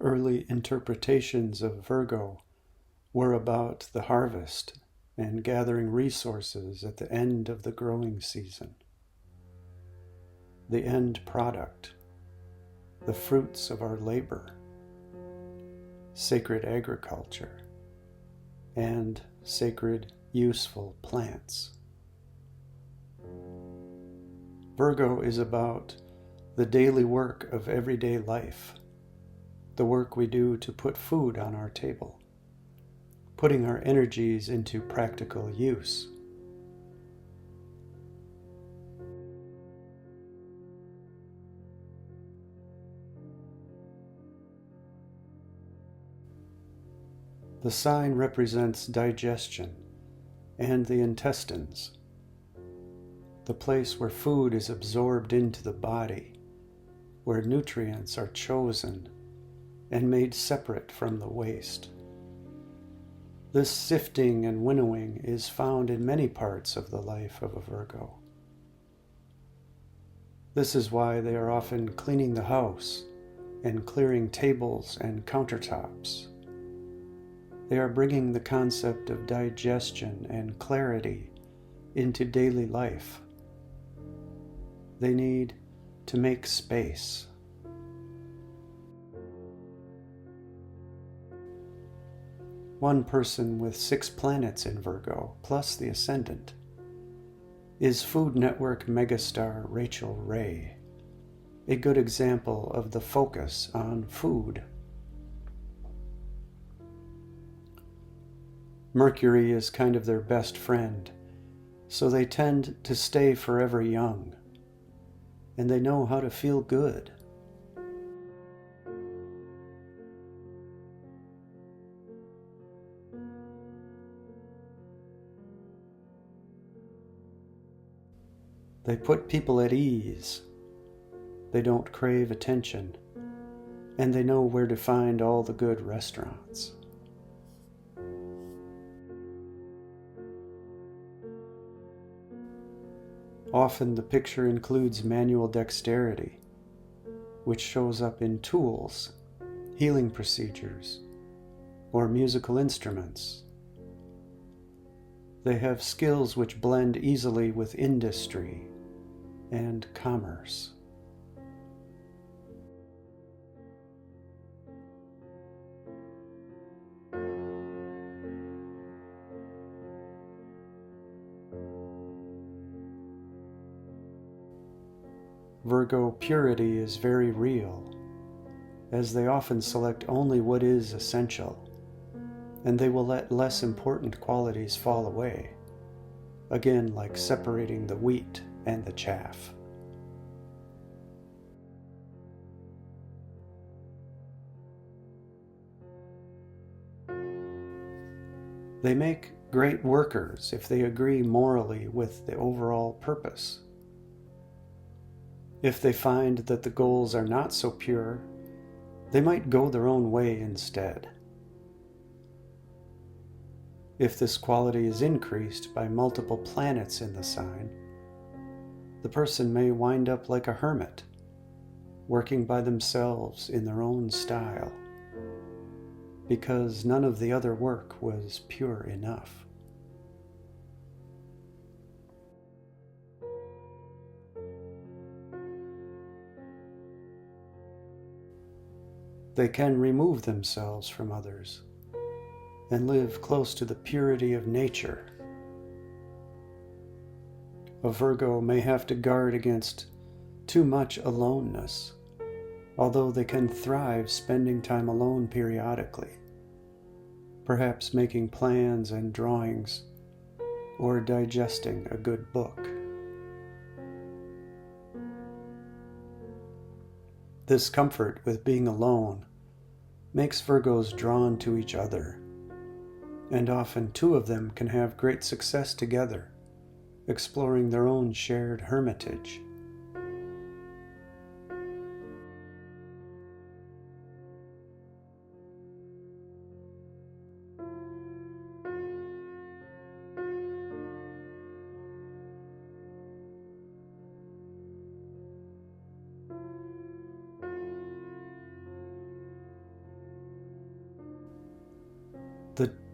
early interpretations of Virgo were about the harvest and gathering resources at the end of the growing season. The end product, the fruits of our labor, sacred agriculture, and sacred useful plants. Virgo is about the daily work of everyday life, the work we do to put food on our table, putting our energies into practical use. The sign represents digestion and the intestines, the place where food is absorbed into the body, where nutrients are chosen and made separate from the waste. This sifting and winnowing is found in many parts of the life of a Virgo. This is why they are often cleaning the house and clearing tables and countertops. They are bringing the concept of digestion and clarity into daily life. They need to make space. One person with 6 planets in Virgo, plus the ascendant, is Food Network megastar Rachel Ray, a good example of the focus on food. Mercury is kind of their best friend, so they tend to stay forever young, and they know how to feel good. They put people at ease. They don't crave attention, and they know where to find all the good restaurants. Often the picture includes manual dexterity, which shows up in tools, healing procedures, or musical instruments. They have skills which blend easily with industry and commerce. Virgo purity is very real, as they often select only what is essential, and they will let less important qualities fall away, again like separating the wheat and the chaff. They make great workers if they agree morally with the overall purpose. If they find that the goals are not so pure, they might go their own way instead. If this quality is increased by multiple planets in the sign, the person may wind up like a hermit, working by themselves in their own style, because none of the other work was pure enough. They can remove themselves from others and live close to the purity of nature. A Virgo may have to guard against too much aloneness, although they can thrive spending time alone periodically, perhaps making plans and drawings or digesting a good book. This comfort with being alone makes Virgos drawn to each other, and often 2 of them can have great success together, exploring their own shared hermitage.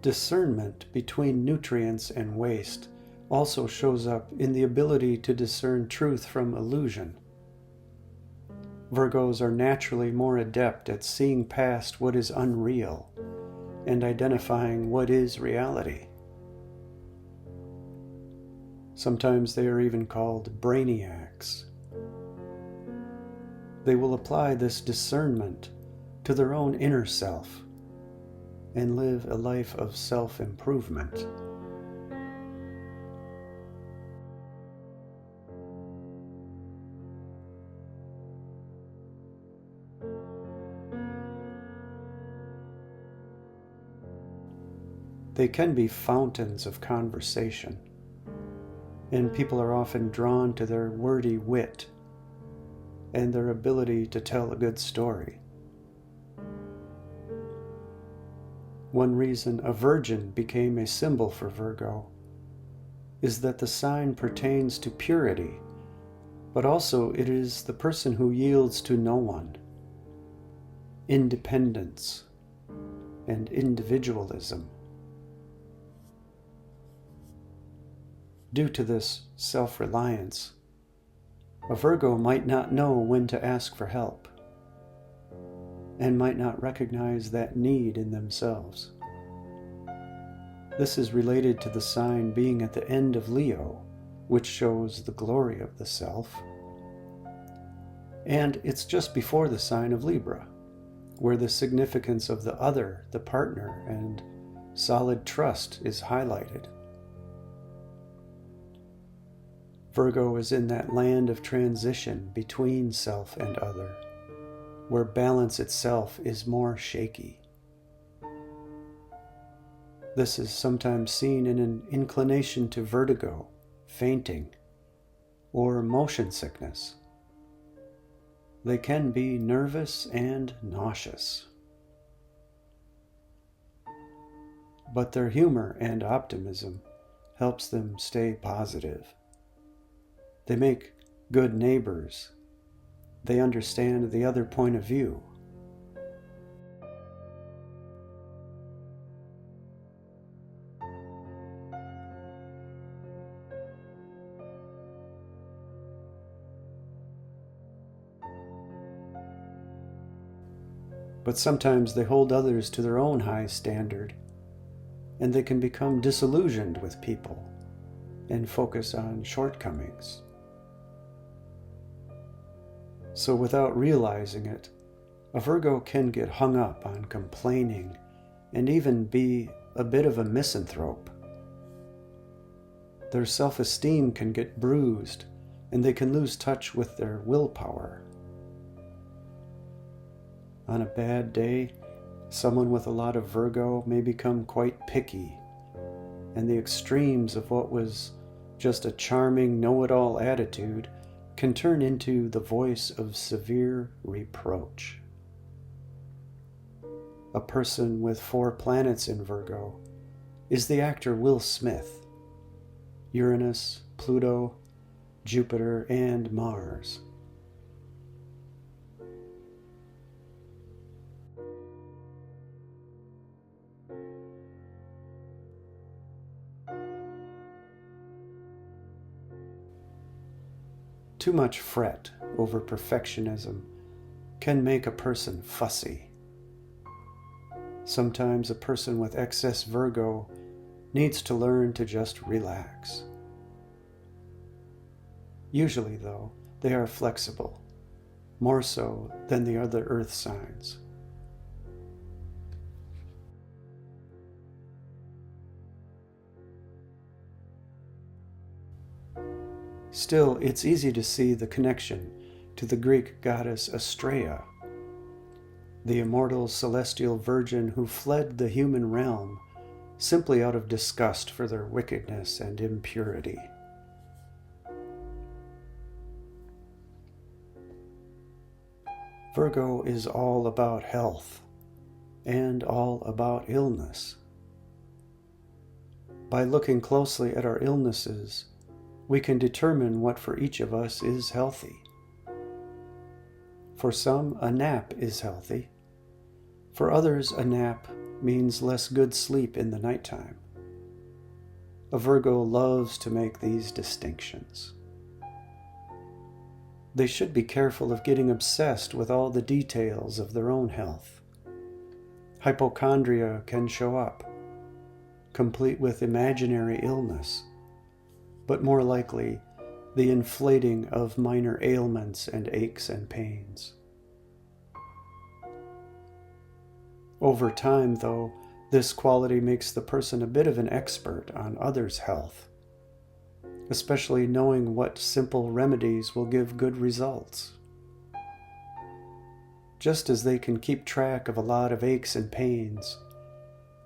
Discernment between nutrients and waste also shows up in the ability to discern truth from illusion. Virgos are naturally more adept at seeing past what is unreal and identifying what is reality. Sometimes they are even called brainiacs. They will apply this discernment to their own inner self and live a life of self-improvement. They can be fountains of conversation, and people are often drawn to their wordy wit and their ability to tell a good story. One reason a virgin became a symbol for Virgo is that the sign pertains to purity, but also it is the person who yields to no one, independence, and individualism. Due to this self-reliance, a Virgo might not know when to ask for help and might not recognize that need in themselves. This is related to the sign being at the end of Leo, which shows the glory of the self, and it's just before the sign of Libra, where the significance of the other, the partner, and solid trust is highlighted. Virgo is in that land of transition between self and other, where balance itself is more shaky. This is sometimes seen in an inclination to vertigo, fainting, or motion sickness. They can be nervous and nauseous. But their humor and optimism helps them stay positive. They make good neighbors. They understand the other point of view. But sometimes they hold others to their own high standard, and they can become disillusioned with people and focus on shortcomings. So without realizing it, a Virgo can get hung up on complaining and even be a bit of a misanthrope. Their self-esteem can get bruised and they can lose touch with their willpower. On a bad day, someone with a lot of Virgo may become quite picky, and the extremes of what was just a charming know-it-all attitude can turn into the voice of severe reproach. A person with 4 planets in Virgo is the actor Will Smith, Uranus, Pluto, Jupiter, and Mars. Too much fret over perfectionism can make a person fussy. Sometimes a person with excess Virgo needs to learn to just relax. Usually, though, they are flexible, more so than the other earth signs. Still, it's easy to see the connection to the Greek goddess Astraea, the immortal celestial virgin who fled the human realm simply out of disgust for their wickedness and impurity. Virgo is all about health and all about illness. By looking closely at our illnesses, we can determine what for each of us is healthy. For some, a nap is healthy. For others, a nap means less good sleep in the nighttime. A Virgo loves to make these distinctions. They should be careful of getting obsessed with all the details of their own health. Hypochondria can show up, complete with imaginary illness, but more likely the inflating of minor ailments and aches and pains. Over time, though, this quality makes the person a bit of an expert on others' health, especially knowing what simple remedies will give good results. Just as they can keep track of a lot of aches and pains,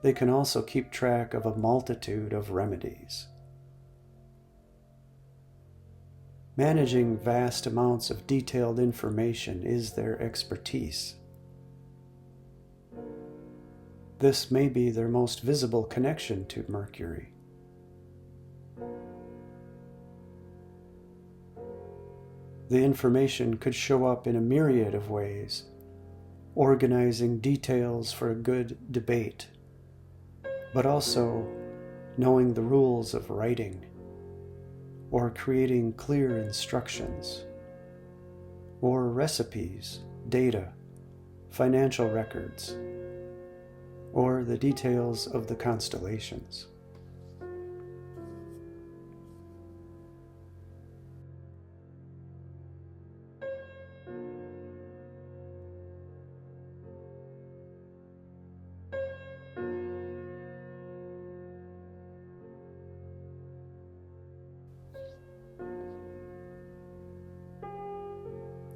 they can also keep track of a multitude of remedies. Managing vast amounts of detailed information is their expertise. This may be their most visible connection to Mercury. The information could show up in a myriad of ways, organizing details for a good debate, but also knowing the rules of writing, or creating clear instructions, or recipes, data, financial records, or the details of the constellations.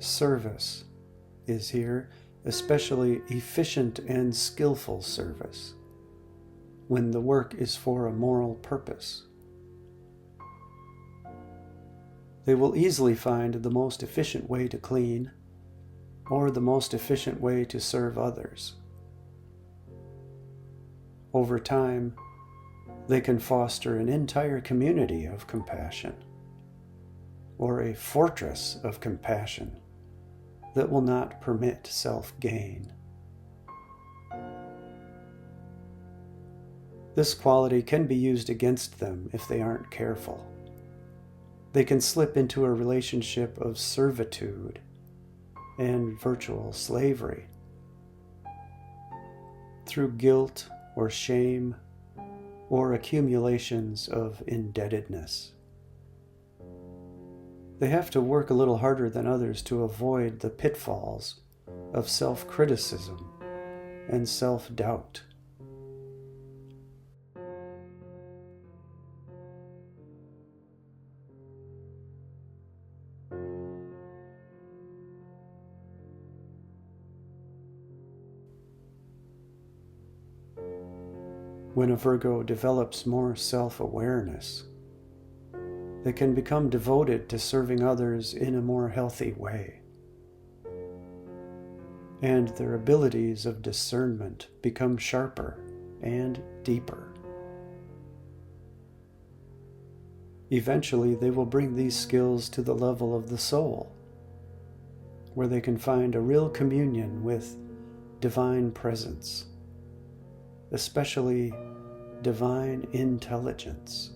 Service is here, especially efficient and skillful service, when the work is for a moral purpose. They will easily find the most efficient way to clean, or the most efficient way to serve others. Over time, they can foster an entire community of compassion, or a fortress of compassion that will not permit self-gain. This quality can be used against them if they aren't careful. They can slip into a relationship of servitude and virtual slavery through guilt or shame or accumulations of indebtedness. They have to work a little harder than others to avoid the pitfalls of self-criticism and self-doubt. When a Virgo develops more self-awareness, they can become devoted to serving others in a more healthy way. And their abilities of discernment become sharper and deeper. Eventually, they will bring these skills to the level of the soul, where they can find a real communion with divine presence, especially divine intelligence.